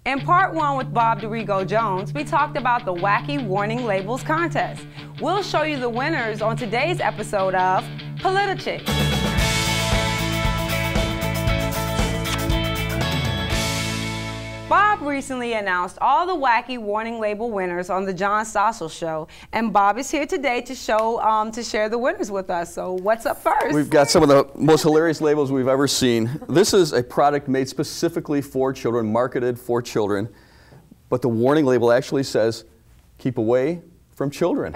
In part one with Bob Dorigo Jones, we talked about the Wacky Warning Labels contest. We'll show you the winners on today's episode of PolitiChicks. Bob recently announced all the Wacky Warning Label winners on the John Stossel Show, and Bob is here today to share the winners with us. So what's up first? We've got some of the most hilarious labels we've ever seen. This is a product made specifically for children, marketed for children, but the warning label actually says, "Keep away from children."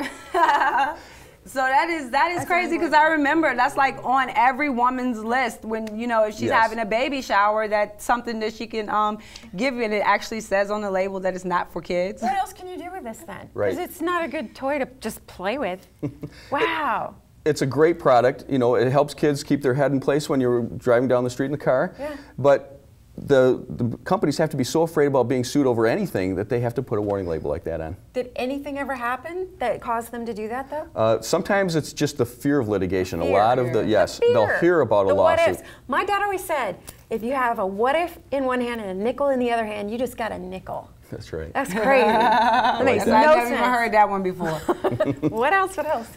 So that is crazy, because I remember that's like on every woman's list when, you know, if she's having a baby shower, that's something that she can give you, and it actually says on the label that it's not for kids. What else can you do with this then? Right. Because it's not a good toy to just play with. Wow. It's a great product. You know, it helps kids keep their head in place when you're driving down the street in the car. Yeah. But the companies have to be so afraid about being sued over anything that they have to put a warning label like that on. Did anything ever happen that caused them to do that, though? Sometimes it's just the fear of litigation. Fear. A lot of they'll hear about a lawsuit. What ifs. My dad always said, if you have a what if in one hand and a nickel in the other hand, you just got a nickel. That's right. That's crazy. That makes no I've sense. never heard that one before. What else? What else?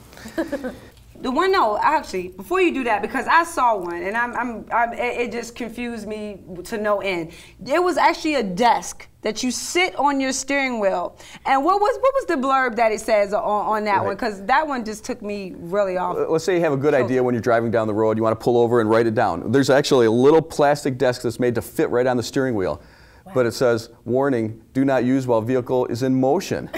The one, no, actually, before you do that, because I saw one, and it just confused me to no end. There was actually a desk that you sit on your steering wheel, and what was the blurb that it says on that one? Because that one just took me really off. Let's say you have a good idea when you're driving down the road, you want to pull over and write it down. There's actually a little plastic desk that's made to fit right on the steering wheel, but it says, "Warning: do not use while vehicle is in motion."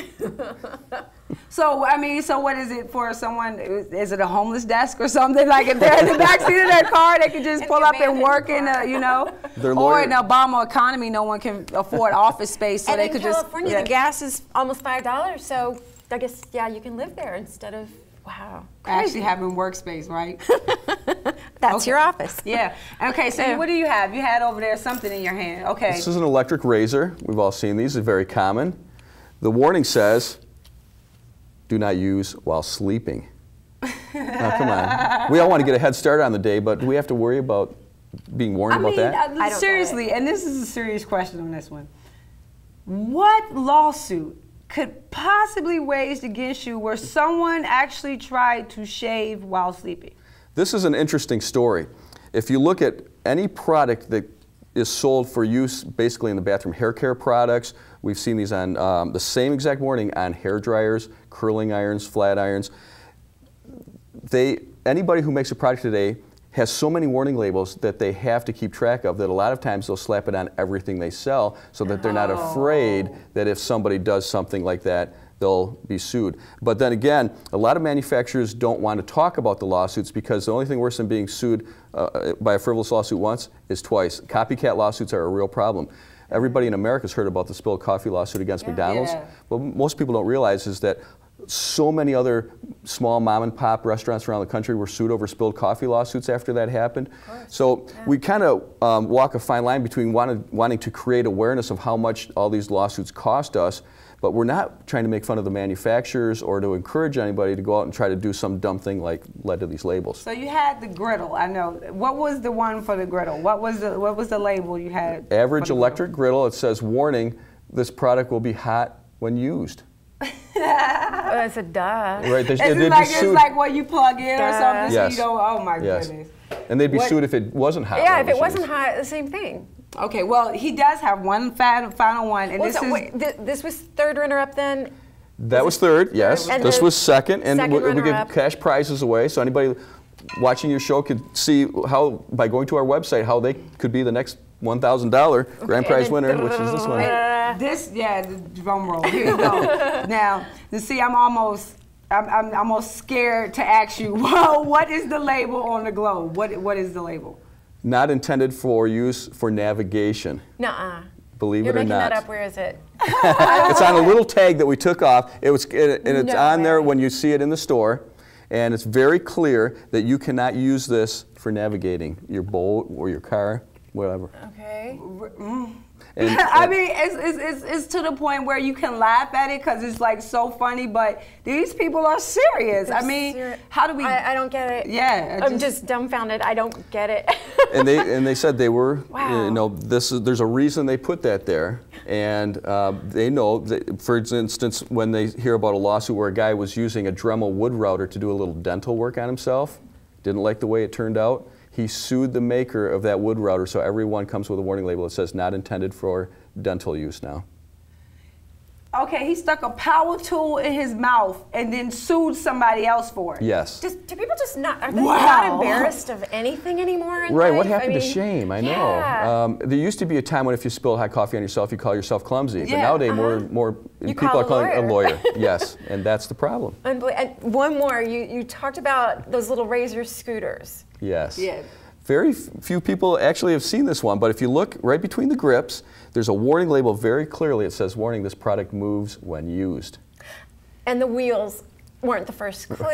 So, I mean, so what is it for someone? Is it a homeless desk or something? Like if they're in the backseat of their car, they can just pull up and work in a, you know? Or in the Obama economy, no one can afford office space, so and they in could California, just... the gas is almost $5, so I guess, yeah, you can live there instead of, wow. Crazy. Actually having workspace, right? That's your office. Yeah. Okay, so what do you have? You had over there something in your hand. Okay. This is an electric razor. We've all seen these. They're very common. The warning says, "Do not use while sleeping." Now, come on. We all want to get a head start on the day, but do we have to worry about being warned about that? Seriously, and this is a serious question on this one. What lawsuit could possibly waged against you where someone actually tried to shave while sleeping? This is an interesting story. If you look at any product that is sold for use basically in the bathroom, hair care products, we've seen these on the same exact warning on hair dryers, curling irons, flat irons. Anybody who makes a product today has so many warning labels that they have to keep track of that a lot of times they'll slap it on everything they sell so that they're not afraid that if somebody does something like that, they'll be sued. But then again, a lot of manufacturers don't want to talk about the lawsuits because the only thing worse than being sued by a frivolous lawsuit once is twice. Copycat lawsuits are a real problem. Everybody in America has heard about the spilled coffee lawsuit against McDonald's. What most people don't realize is that so many other small mom and pop restaurants around the country were sued over spilled coffee lawsuits after that happened. So we kind of walk a fine line between wanting to create awareness of how much all these lawsuits cost us, but we're not trying to make fun of the manufacturers or to encourage anybody to go out and try to do some dumb thing like led to these labels. So you had the griddle, I know. What was the one for the griddle? What was the label you had? Average electric griddle. It says, "Warning, this product will be hot when used." That's a duh. Right, it's like what you plug in or something, so you don't, oh my goodness. And they'd be sued if it wasn't hot. Yeah, if it wasn't hot, the same thing. Okay, well, he does have one final one, and this was third runner-up then? That was third, yes. And this was second, and we give up. cash prizes away, so anybody watching your show could see how, by going to our website, how they could be the next $1,000 grand prize winner, which is this one. The drum roll. Here you go. Now, you see, I'm almost scared to ask you. Well, what is the label on the globe? What is the label? Not intended for use for navigation. Nuh-uh. Believe it or not. You're making that up. Where is it? It's on a little tag that we took off. It's on there when you see it in the store. And it's very clear that you cannot use this for navigating your boat or your car, whatever. Okay. I mean, it's to the point where you can laugh at it because it's like so funny, but these people are serious. I mean, how do we? I don't get it. Yeah, I'm just dumbfounded. I don't get it. and they said they were, wow. you know, there's a reason they put that there, and they know that, for instance, when they hear about a lawsuit where a guy was using a Dremel wood router to do a little dental work on himself, didn't like the way it turned out. He sued the maker of that wood router, so everyone comes with a warning label that says not intended for dental use now. Okay, he stuck a power tool in his mouth and then sued somebody else for it. Yes. Do people just not, are they not embarrassed of anything anymore in Right, life? what happened to shame? I know. Yeah. There used to be a time when if you spilled hot coffee on yourself, you call yourself clumsy. But Yeah, nowadays, more people are calling a lawyer. Yes, and that's the problem. And one more, you talked about those little Razor scooters. Yes. Yeah. Very few people actually have seen this one, but if you look right between the grips, there's a warning label very clearly. It says, warning, this product moves when used. And the wheels weren't the first clue.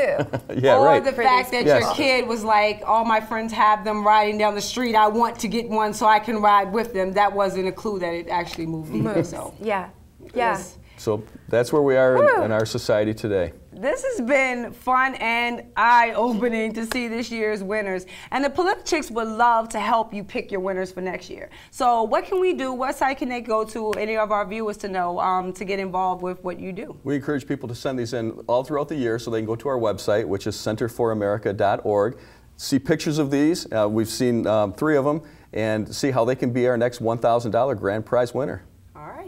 Yeah, or right. the fact that Yes. your kid was like, all my friends have them riding down the street. I want to get one so I can ride with them. That wasn't a clue that it actually moved either. So. Yeah. Yes. So that's where we are in our society today. This has been fun and eye-opening to see this year's winners. And the PolitiChicks would love to help you pick your winners for next year. So what can we do? What site can they go to, any of our viewers to know to get involved with what you do? We encourage people to send these in all throughout the year so they can go to our website, which is centerforamerica.org. See pictures of these. We've seen 3 of them, and see how they can be our next $1,000 grand prize winner.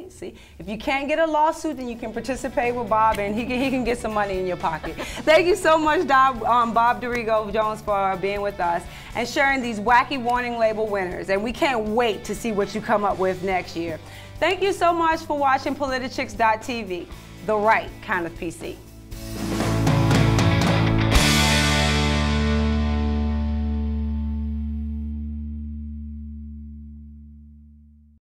See, if you can't get a lawsuit, then you can participate with Bob, and he can get some money in your pocket. Thank you so much, Bob Dorigo Jones, for being with us and sharing these wacky warning label winners. And we can't wait to see what you come up with next year. Thank you so much for watching PolitiChicks.tv, the right kind of PC.